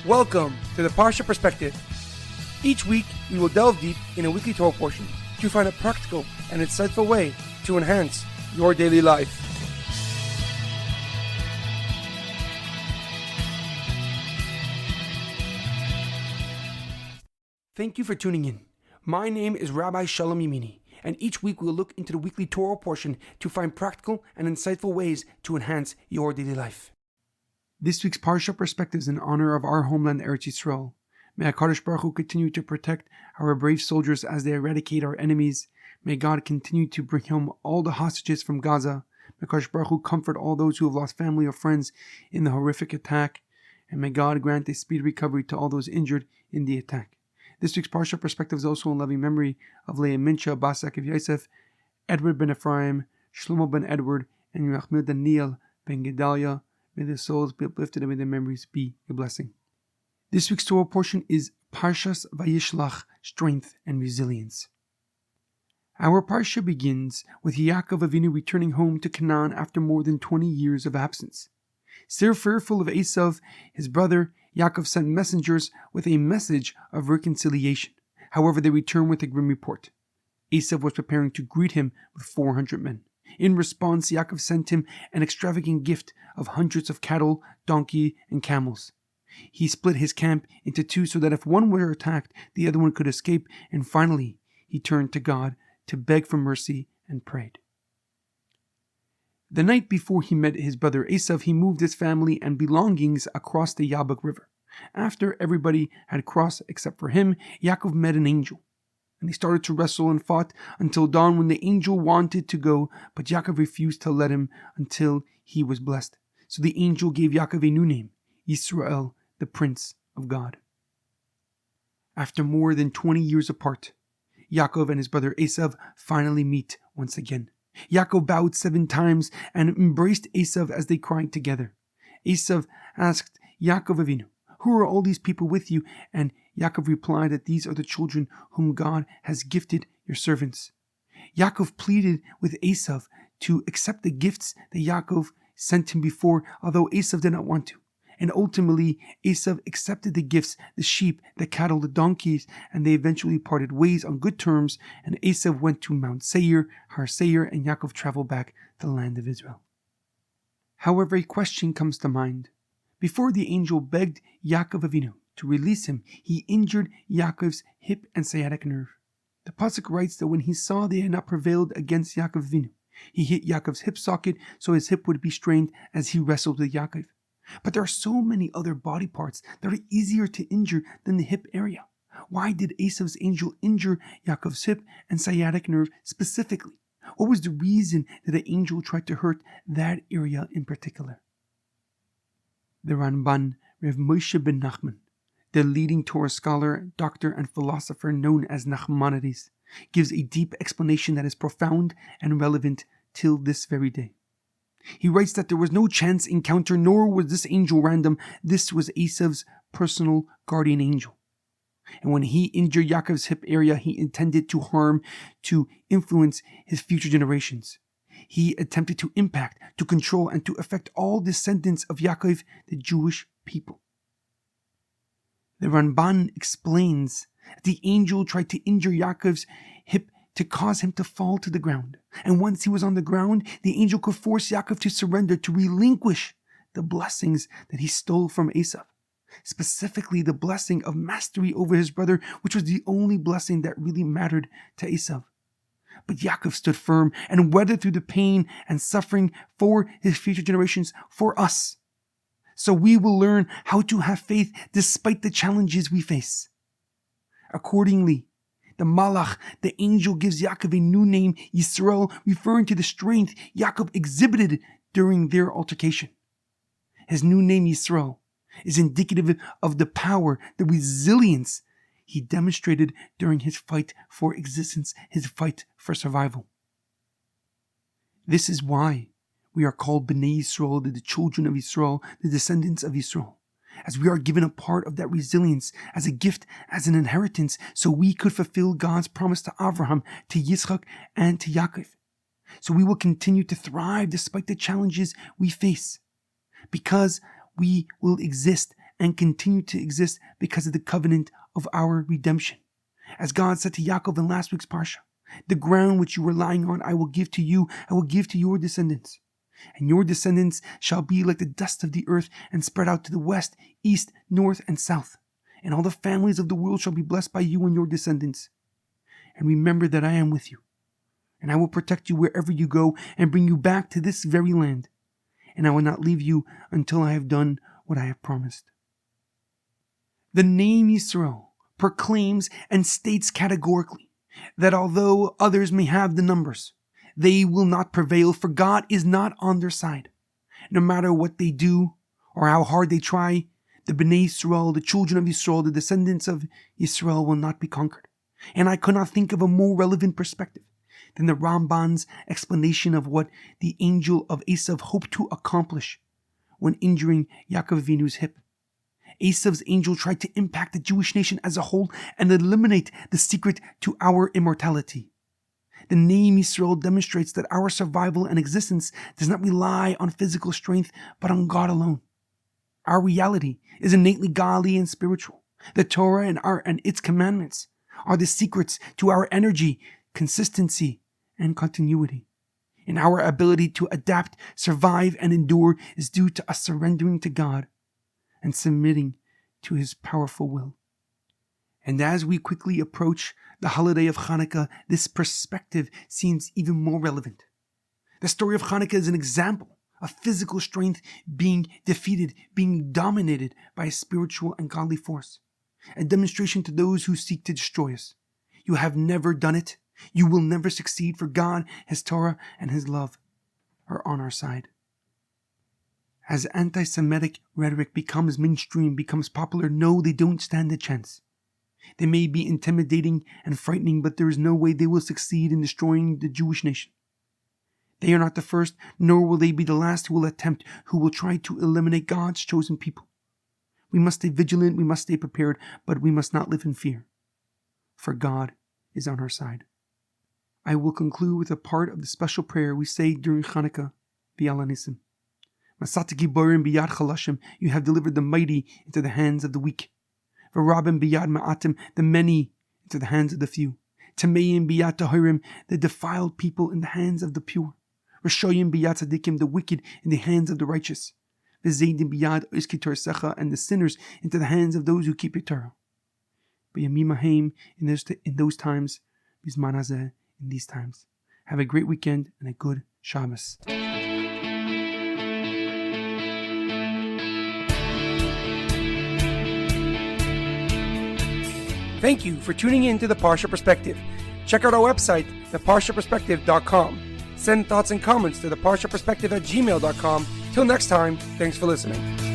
Welcome to the Parsha Perspective. Each week, we will delve deep in a weekly Torah portion to find a practical and insightful way to enhance your daily life. Thank you for tuning in. My name is Rabbi Shalom Yamini, and each week we will look into the weekly Torah portion to find practical and insightful ways to enhance your daily life. This week's Parsha Perspective is in honor of our homeland, Eretz Yisroel. May HaKadosh Baruch Hu continue to protect our brave soldiers as they eradicate our enemies. May God continue to bring home all the hostages from Gaza. May HaKadosh Baruch Hu comfort all those who have lost family or friends in the horrific attack. And may God grant a speedy recovery to all those injured in the attack. This week's Parsha Perspective is also in loving memory of Leah, Mintche, of Yosef, Edward Ben Efraim, Shlomo Ben Edward, and Yirachmiel Daniel Ben Gedalia. May their souls be uplifted and may their memories be a blessing. This week's Torah portion is Parshas Vayishlach, Strength and Resilience. Our Parsha begins with Yaakov Avinu returning home to Cana'an after more than 20 years of absence. Still fearful of Esav, his brother, Yaakov sent messengers with a message of reconciliation. However, they returned with a grim report. Esav was preparing to greet him with 400 men. In response, Yaakov sent him an extravagant gift of hundreds of cattle, donkey, and camels. He split his camp into two so that if one were attacked, the other one could escape, and finally, he turned to God to beg for mercy and prayed. The night before he met his brother Esav, he moved his family and belongings across the Yabok River. After everybody had crossed except for him, Yaakov met an angel. And they started to wrestle and fought until dawn when the angel wanted to go, but Yaakov refused to let him until he was blessed. So the angel gave Yaakov a new name, Yisroel, the Prince of God. After more than 20 years apart, Yaakov and his brother Esav finally meet once again. Yaakov bowed 7 times and embraced Esav as they cried together. Esav asked Yaakov Avinu, "Who are all these people with you?" And Yaakov replied that these are the children whom God has gifted your servants. Yaakov pleaded with Esav to accept the gifts that Yaakov sent him before, although Esav did not want to. And ultimately, Esav accepted the gifts, the sheep, the cattle, the donkeys, and they eventually parted ways on good terms, and Esav went to Mount Seir, Har Seir, and Yaakov traveled back to the land of Israel. However, a question comes to mind. Before the angel begged Yaakov Avinu to release him, he injured Yaakov's hip and sciatic nerve. The pasuk writes that when he saw they had not prevailed against Yaakov Avinu, he hit Yaakov's hip socket so his hip would be strained as he wrestled with Yaakov. But there are so many other body parts that are easier to injure than the hip area. Why did Esav's angel injure Yaakov's hip and sciatic nerve specifically? What was the reason that the angel tried to hurt that area in particular? The Ramban, Rav Moshe ben Nachman, the leading Torah scholar, doctor, and philosopher known as Nachmanides, gives a deep explanation that is profound and relevant till this very day. He writes that there was no chance encounter, nor was this angel random. This was Esav's personal guardian angel. And when he injured Yaakov's hip area, he intended to harm, to influence his future generations. He attempted to impact, to control, and to affect all descendants of Yaakov, the Jewish people. The Ramban explains that the angel tried to injure Yaakov's hip to cause him to fall to the ground. And once he was on the ground, the angel could force Yaakov to surrender, to relinquish the blessings that he stole from Esav. Specifically, the blessing of mastery over his brother, which was the only blessing that really mattered to Esav. But Yaakov stood firm and weathered through the pain and suffering for his future generations, for us. So we will learn how to have faith despite the challenges we face. Accordingly, the Malach, the angel, gives Yaakov a new name, Yisroel, referring to the strength Yaakov exhibited during their altercation. His new name, Yisroel, is indicative of the power, the resilience he demonstrated during his fight for existence, his fight for survival. This is why we are called Bnei Yisroel, the children of Yisroel, the descendants of Yisroel, as we are given a part of that resilience as a gift, as an inheritance, so we could fulfill God's promise to Abraham, to Yitzchak, and to Yaakov. So we will continue to thrive despite the challenges we face, because we will exist and continue to exist because of the covenant of our redemption. As God said to Yaakov in last week's Parsha, the ground which you were lying on I will give to you, I will give to your descendants. And your descendants shall be like the dust of the earth and spread out to the west, east, north, and south. And all the families of the world shall be blessed by you and your descendants. And remember that I am with you. And I will protect you wherever you go and bring you back to this very land. And I will not leave you until I have done what I have promised. The name Yisroel proclaims and states categorically that although others may have the numbers, they will not prevail, for God is not on their side. No matter what they do or how hard they try, the Bnei Yisrael, the children of Yisrael, the descendants of Yisrael will not be conquered. And I could not think of a more relevant perspective than the Ramban's explanation of what the angel of Esav hoped to accomplish when injuring Yaakov Avinu's hip. Esav's angel tried to impact the Jewish nation as a whole and eliminate the secret to our immortality. The name Yisrael demonstrates that our survival and existence does not rely on physical strength, but on God alone. Our reality is innately godly and spiritual. The Torah and its commandments are the secrets to our energy, consistency, and continuity. And our ability to adapt, survive, and endure is due to us surrendering to God and submitting to His powerful will. And as we quickly approach the holiday of Hanukkah, this perspective seems even more relevant. The story of Hanukkah is an example of physical strength being defeated, being dominated by a spiritual and godly force. A demonstration to those who seek to destroy us. You have never done it. You will never succeed, for God, His Torah, and His love are on our side. As anti-Semitic rhetoric becomes mainstream, becomes popular, no, they don't stand a chance. They may be intimidating and frightening, but there is no way they will succeed in destroying the Jewish nation. They are not the first, nor will they be the last who will try to eliminate God's chosen people. We must stay vigilant, we must stay prepared, but we must not live in fear, for God is on our side. I will conclude with a part of the special prayer we say during Hanukkah, V'yala Nisim. Masat giborim biyad chalashim, you have delivered the mighty into the hands of the weak. V'rabim biyad ma'atim, the many into the hands of the few. Tameim biyad tahirim, the defiled people in the hands of the pure. Rashoyim biyad tzadikim, the wicked in the hands of the righteous. V'zeidim biyad iskitor secha, and the sinners into the hands of those who keep your Torah. B'yamim haim, in those times, bizman hazeh, in these times. Have a great weekend and a good Shabbos. Thank you for tuning in to the Parsha Perspective. Check out our website, theparshaperspective.com. Send thoughts and comments to theparshaperspective@gmail.com. Till next time, thanks for listening.